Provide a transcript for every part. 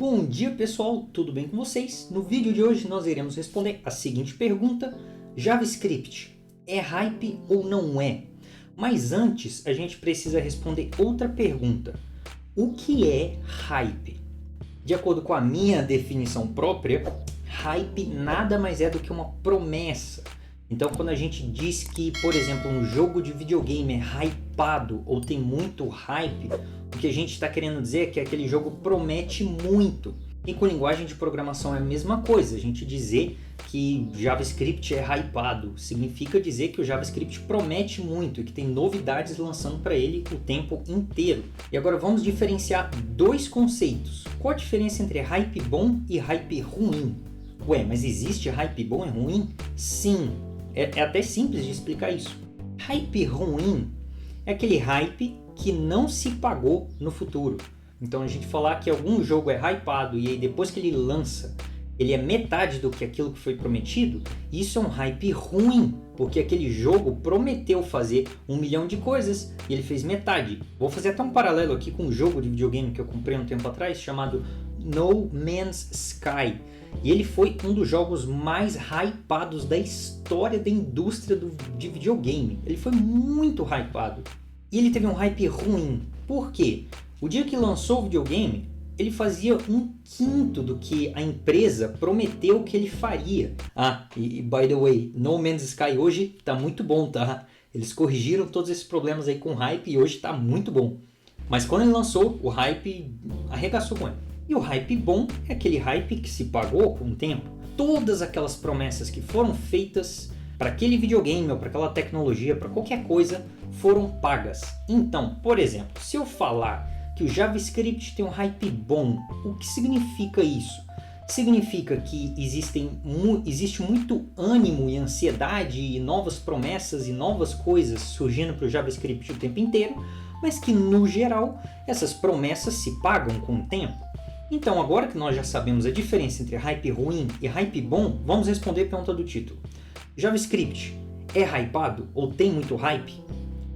Bom dia pessoal, tudo bem com vocês? No vídeo de hoje nós iremos responder a seguinte pergunta: JavaScript é hype ou não é? Mas antes a gente precisa responder outra pergunta: o que é hype? De acordo com a minha definição própria, hype nada mais é do que uma promessa. Então quando a gente diz que, por exemplo, um jogo de videogame é hypado ou tem muito hype, o que a gente está querendo dizer é que aquele jogo promete muito. E com linguagem de programação é a mesma coisa. A gente dizer que JavaScript é hypado significa dizer que o JavaScript promete muito e que tem novidades lançando para ele o tempo inteiro. E agora vamos diferenciar dois conceitos. Qual a diferença entre hype bom e hype ruim? Ué, mas existe hype bom e ruim? Sim, é até simples de explicar isso. Hype ruim é aquele hype que não se pagou no futuro. Então a gente falar que algum jogo é hypado e aí depois que ele lança, ele é metade do que aquilo que foi prometido, isso é um hype ruim, porque aquele jogo prometeu fazer 1 milhão de coisas e ele fez metade. Vou fazer até um paralelo aqui com um jogo de videogame que eu comprei um tempo atrás, chamado No Man's Sky. E ele foi um dos jogos mais hypados da história da indústria de videogame. Ele foi muito hypado. E ele teve um hype ruim. Por quê? O dia que lançou o videogame, ele fazia 1/5 do que a empresa prometeu que ele faria. E by the way, No Man's Sky hoje tá muito bom, tá? Eles corrigiram todos esses problemas aí com hype e hoje tá muito bom. Mas quando ele lançou, o hype arregaçou com ele. E o hype bom é aquele hype que se pagou com o tempo. Todas aquelas promessas que foram feitas para aquele videogame ou para aquela tecnologia, para qualquer coisa, foram pagas. Então, por exemplo, se eu falar que o JavaScript tem um hype bom, o que significa isso? Significa que existe muito ânimo e ansiedade e novas promessas e novas coisas surgindo para o JavaScript o tempo inteiro, mas que no geral essas promessas se pagam com o tempo. Então agora que nós já sabemos a diferença entre hype ruim e hype bom, vamos responder a pergunta do título. JavaScript é hypado ou tem muito hype?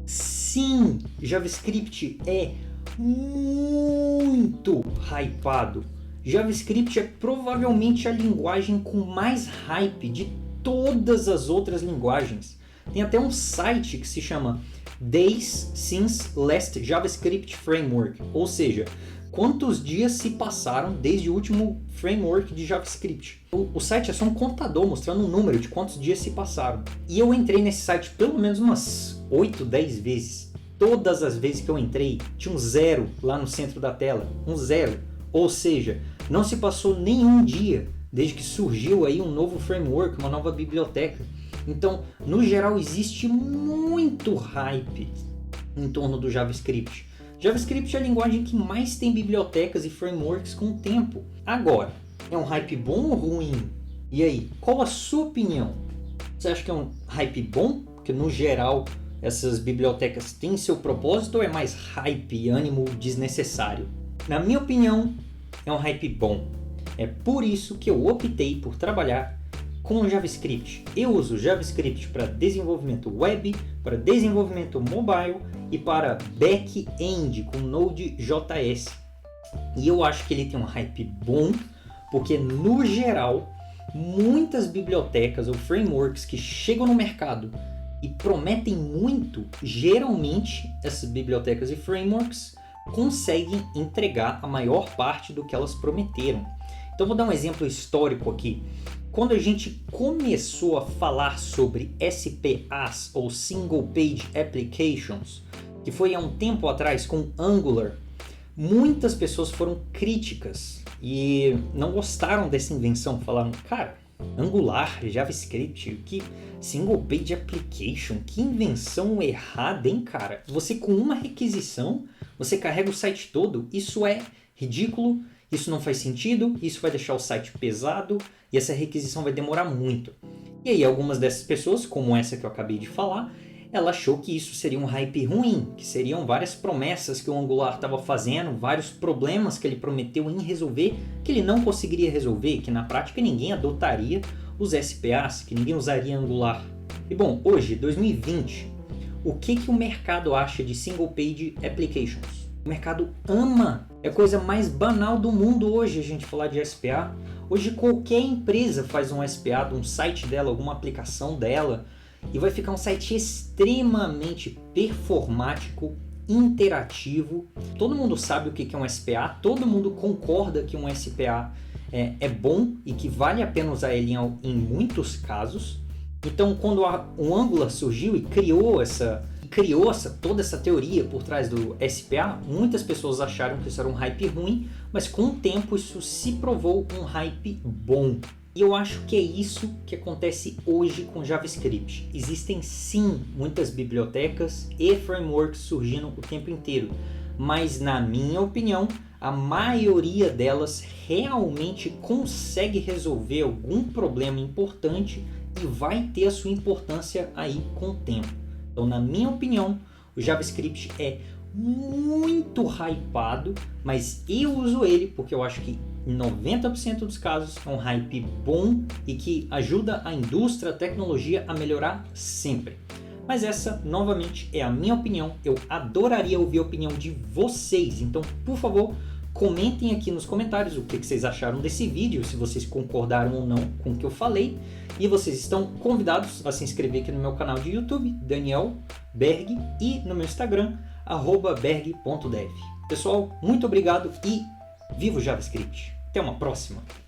Sim, JavaScript é muito hypado. JavaScript é provavelmente a linguagem com mais hype de todas as outras linguagens. Tem até um site que se chama Days Since Last JavaScript Framework, ou seja, quantos dias se passaram desde o último framework de JavaScript. O site é só um contador mostrando um número de quantos dias se passaram. E eu entrei nesse site pelo menos umas 8, 10 vezes. Todas as vezes que eu entrei, tinha um 0 lá no centro da tela. Um 0. Ou seja, não se passou nenhum dia desde que surgiu aí um novo framework, uma nova biblioteca. Então, no geral, existe muito hype em torno do JavaScript. JavaScript é a linguagem que mais tem bibliotecas e frameworks com o tempo. Agora, é um hype bom ou ruim? E aí, qual a sua opinião? Você acha que é um hype bom? Porque no geral essas bibliotecas têm seu propósito ou é mais hype e ânimo desnecessário? Na minha opinião, é um hype bom. É por isso que eu optei por trabalhar com JavaScript. Eu uso JavaScript para desenvolvimento web, para desenvolvimento mobile e para back-end com Node.js. E eu acho que ele tem um hype bom, porque no geral, muitas bibliotecas ou frameworks que chegam no mercado e prometem muito, geralmente essas bibliotecas e frameworks conseguem entregar a maior parte do que elas prometeram. Então vou dar um exemplo histórico aqui. Quando a gente começou a falar sobre SPAs ou Single Page Applications, que foi há um tempo atrás com Angular, muitas pessoas foram críticas e não gostaram dessa invenção. Falaram, cara, Angular, JavaScript, que Single Page Application, que invenção errada, hein, cara? Você com uma requisição, você carrega o site todo, isso é ridículo, isso não faz sentido, isso vai deixar o site pesado e essa requisição vai demorar muito. E aí algumas dessas pessoas, como essa que eu acabei de falar, ela achou que isso seria um hype ruim, que seriam várias promessas que o Angular estava fazendo, vários problemas que ele prometeu em resolver, que ele não conseguiria resolver, que na prática ninguém adotaria os SPAs, que ninguém usaria Angular. E bom, hoje, 2020, o que o mercado acha de Single Page Applications? O mercado ama. É a coisa mais banal do mundo hoje a gente falar de SPA. Hoje qualquer empresa faz um SPA de um site dela, alguma aplicação dela, e vai ficar um site extremamente performático, interativo. Todo mundo sabe o que é um SPA, todo mundo concorda que um SPA é bom e que vale a pena usar ele em muitos casos. Então, quando o Angular surgiu e criou toda essa teoria por trás do SPA, muitas pessoas acharam que isso era um hype ruim, mas com o tempo isso se provou um hype bom. E eu acho que é isso que acontece hoje com JavaScript. Existem sim muitas bibliotecas e frameworks surgindo o tempo inteiro, mas na minha opinião, a maioria delas realmente consegue resolver algum problema importante e vai ter a sua importância aí com o tempo. Então, na minha opinião, o JavaScript é muito hypado, mas eu uso ele porque eu acho que em 90% dos casos é um hype bom e que ajuda a indústria, a tecnologia a melhorar sempre. Mas essa, novamente, é a minha opinião. Eu adoraria ouvir a opinião de vocês. Então, por favor, comentem aqui nos comentários o que vocês acharam desse vídeo, se vocês concordaram ou não com o que eu falei. E vocês estão convidados a se inscrever aqui no meu canal de YouTube, Daniel Berg, e no meu Instagram, @berg.dev. Pessoal, muito obrigado e viva o JavaScript! Até uma próxima!